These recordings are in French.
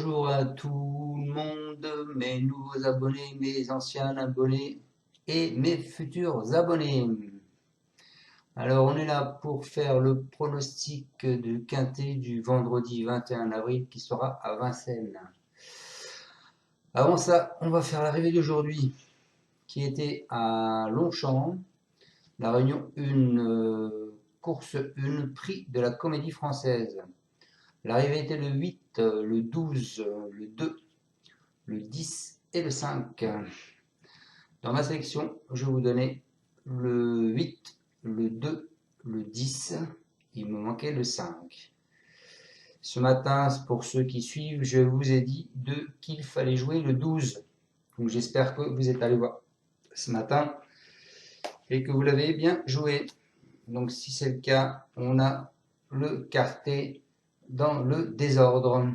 Bonjour à tout le monde, mes nouveaux abonnés, mes anciens abonnés et mes futurs abonnés. Alors on est là pour faire le pronostic du quintet du vendredi 21 avril qui sera à Vincennes. Avant ça, on va faire l'arrivée d'aujourd'hui qui était à Longchamp, la réunion 1, course 1, prix de la Comédie Française. L'arrivée était le 8, le 12, le 2, le 10 et le 5. Dans ma sélection, je vais vous donner le 8, le 2, le 10. Il me manquait le 5. Ce matin, pour ceux qui suivent, je vous ai dit qu'il fallait jouer le 12. Donc j'espère que vous êtes allé voir ce matin et que vous l'avez bien joué. Donc si c'est le cas, on a le quartet dans le désordre.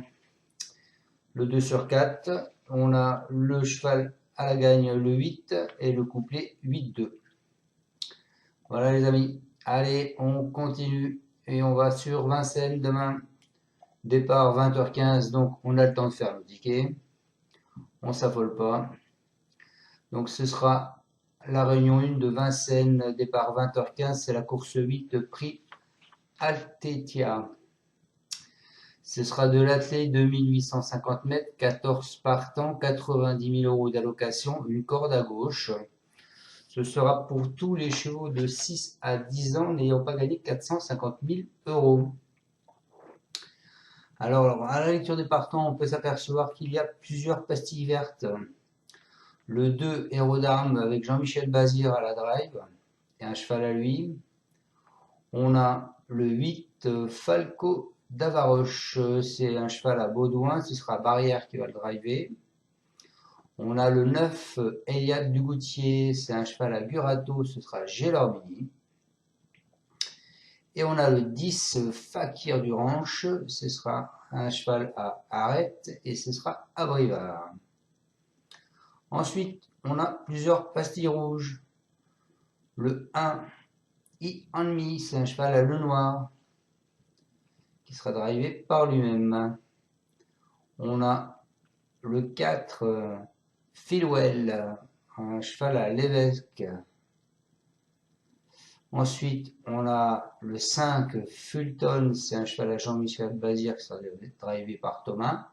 Le 2 sur 4, on a le cheval à la gagne le 8 et le couplet 8-2. Voilà les amis, allez on continue et on va sur Vincennes demain. Départ 20h15, donc on a le temps de faire le ticket. On s'affole pas. Donc ce sera la réunion 1 de Vincennes, départ 20h15, c'est la course 8 prix Altetia. Ce sera de l'athlète 2850 mètres, 14 partants, 90 000 euros d'allocation, une corde à gauche. Ce sera pour tous les chevaux de 6 à 10 ans n'ayant pas gagné 450 000 euros. Alors, à la lecture des partants, on peut s'apercevoir qu'il y a plusieurs pastilles vertes. Le 2, Héros d'Armes, avec Jean-Michel Bazir à la drive, et un cheval à lui. On a le 8, Falco d'Avaroche, c'est un cheval à Baudouin, ce sera Barrière qui va le driver. On a le 9, Eliade Dugoutier, c'est un cheval à Gurato, ce sera Gélormini. Et on a le 10, Fakir du Ranch, ce sera un cheval à Arrête et ce sera à Brivard. Ensuite, on a plusieurs pastilles rouges. Le 1, I-Enemy, c'est un cheval à Le Noir qui sera drivé par lui-même. On a le 4, Philwell, un cheval à l'évêque. Ensuite, on a le 5, Fulton, c'est un cheval à Jean-Michel Bazir qui sera drivé par Thomas.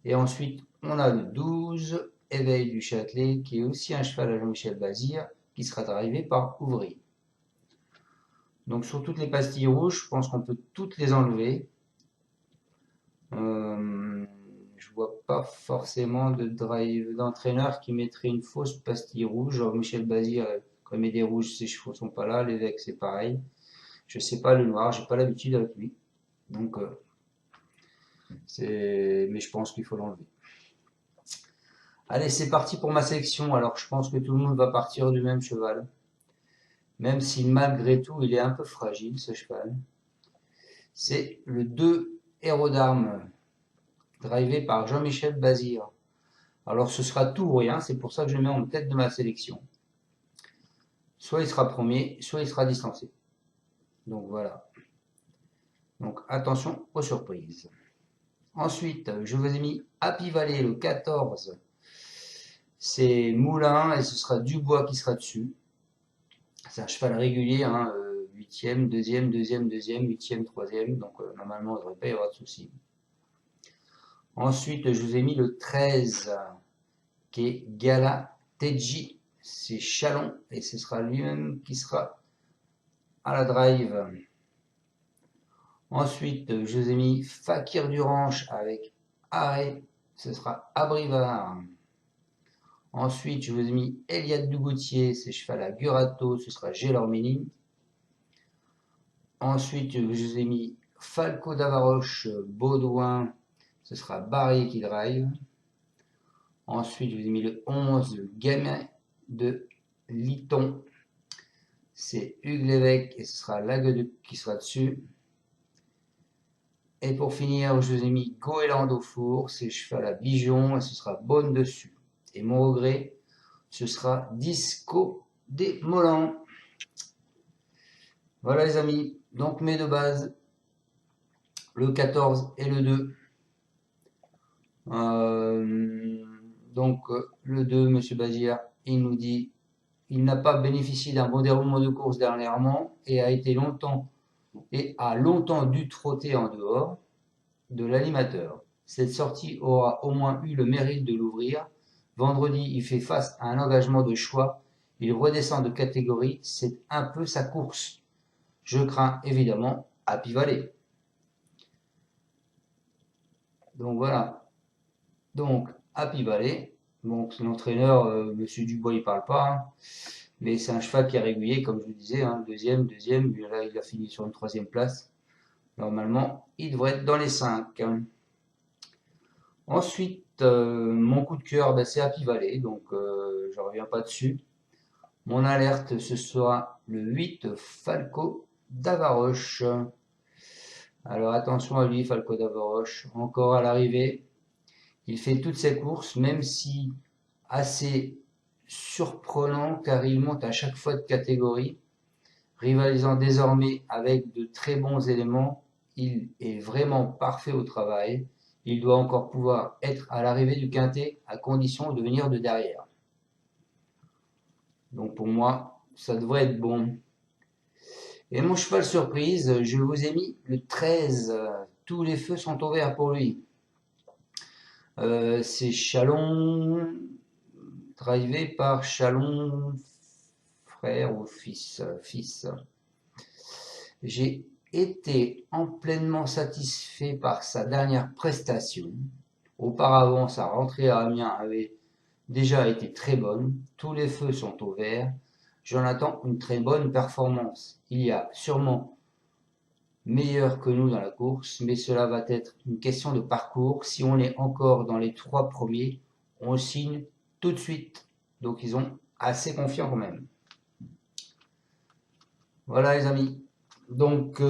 Et ensuite, on a le 12, Éveil du Châtelet, qui est aussi un cheval à Jean-Michel Bazir qui sera drivé par Ouvry. Donc sur toutes les pastilles rouges, je pense qu'on peut toutes les enlever. Je vois pas forcément de drive d'entraîneur qui mettrait une fausse pastille rouge. Genre Michel Bazir, quand il met des rouges, ses chevaux sont pas là. L'évêque, c'est pareil. Je sais pas le noir, j'ai pas l'habitude avec lui. Donc, mais je pense qu'il faut l'enlever. Allez, c'est parti pour ma sélection. Alors, je pense que tout le monde va partir du même cheval. Même si malgré tout, il est un peu fragile, ce cheval. C'est le 2, Héros d'Armes, drivé par Jean-Michel Bazir. Alors ce sera tout ou rien, c'est pour ça que je le mets en tête de ma sélection. Soit il sera premier, soit il sera distancé. Donc voilà. Donc attention aux surprises. Ensuite, je vous ai mis Happy Valley, le 14. C'est Moulin et ce sera Dubois qui sera dessus. C'est un cheval régulier, hein, 8e, 2e, 2e, 2e, 8e, 3e. Donc normalement, il ne devrait pas y avoir de soucis. Ensuite, je vous ai mis le 13, qui est Gala Teji. C'est Chalon et ce sera lui-même qui sera à la drive. Ensuite, je vous ai mis Fakir du Ranch avec Arrêt, ce sera à Brivard. Ensuite, je vous ai mis Eliade Dugoutier, c'est cheval à Gurato, ce sera Gélormini. Ensuite, je vous ai mis Falco d'Avaroche, Baudouin, ce sera Barrier qui drive. Ensuite, je vous ai mis le 11, le Gamin de Liton. C'est Hugues Lévesque et ce sera Lagueduc qui sera dessus. Et pour finir, je vous ai mis Goéland au four, c'est cheval à Bijon et ce sera Bonne dessus. Et mon regret, ce sera Disco des Molans. Voilà les amis, donc mes deux bases, le 14 et le 2. Donc le 2, M. Bazir, il nous dit il n'a pas bénéficié d'un bon déroulement de course dernièrement et a longtemps dû trotter en dehors de l'animateur. Cette sortie aura au moins eu le mérite de l'ouvrir. Vendredi, il fait face à un engagement de choix. Il redescend de catégorie. C'est un peu sa course. Je crains évidemment Happy Valley. Donc voilà. Donc Happy Valley. Bon, l'entraîneur, Monsieur Dubois, il parle pas, hein. Mais c'est un cheval qui est régulier, comme je vous disais, hein, deuxième. Là, il a fini sur une troisième place. Normalement, il devrait être dans les 5. Ensuite, mon coup de cœur, c'est Happy Valley, donc je ne reviens pas dessus. Mon alerte, ce sera le 8 Falco d'Avaroche. Alors attention à lui, Falco d'Avaroche, encore à l'arrivée. Il fait toutes ses courses, même si assez surprenant car il monte à chaque fois de catégorie. Rivalisant désormais avec de très bons éléments, il est vraiment parfait au travail. Il doit encore pouvoir être à l'arrivée du quintet à condition de venir de derrière. Donc pour moi, ça devrait être bon. Et mon cheval surprise, je vous ai mis le 13. Tous les feux sont ouverts pour lui. C'est Chalon, drivé par Chalon, frère ou fils. J'ai été pleinement satisfait par sa dernière prestation. Auparavant, sa rentrée à Amiens avait déjà été très bonne. Tous les feux sont au vert. J'en attends une très bonne performance. Il y a sûrement meilleur que nous dans la course, mais cela va être une question de parcours. Si on est encore dans les 3 premiers, on signe tout de suite. Donc ils ont assez confiant quand même. Voilà les amis. Donc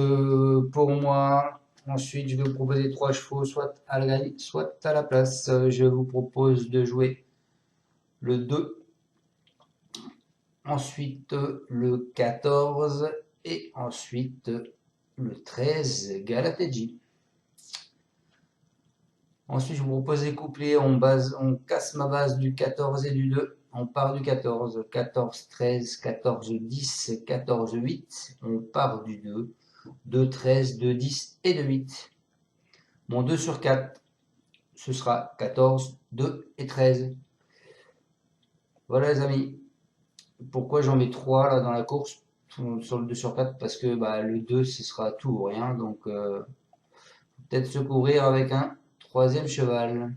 pour moi, ensuite je vais vous proposer 3 chevaux, soit à la gagne, soit à la place. Je vous propose de jouer le 2, ensuite le 14 et ensuite le 13 Galateji. Ensuite je vous propose les couplets, on casse ma base du 14 et du 2. On part du 14, 14, 13, 14, 10, 14, 8. On part du 2, 2, 13, 2, 10 et 2, 8. Mon 2 sur 4, ce sera 14, 2 et 13. Voilà les amis. Pourquoi j'en mets 3 là dans la course sur le 2 sur 4? Parce que le 2, ce sera tout ou rien. Donc peut-être se couvrir avec un troisième cheval.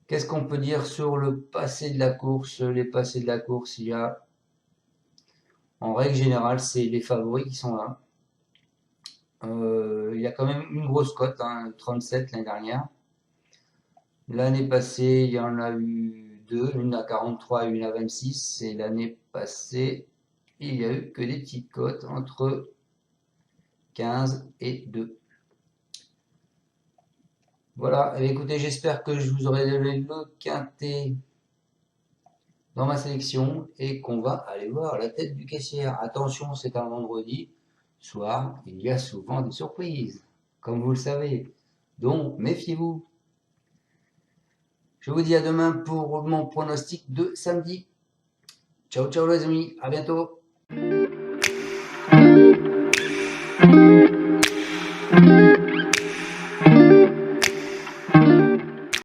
Qu'est-ce qu'on peut dire sur le passé de la course? Les passés de la course, il y a, en règle générale, c'est les favoris qui sont là. Il y a quand même une grosse cote, 37 l'année dernière. L'année passée, il y en a eu 2, une à 43 et une à 26. Et l'année passée, il n'y a eu que des petites cotes entre 15 et 2. Voilà, et écoutez, j'espère que je vous aurai donné le quintet dans ma sélection et qu'on va aller voir la tête du caissière. Attention, c'est un vendredi soir, il y a souvent des surprises, comme vous le savez. Donc, méfiez-vous. Je vous dis à demain pour mon pronostic de samedi. Ciao, ciao les amis, à bientôt.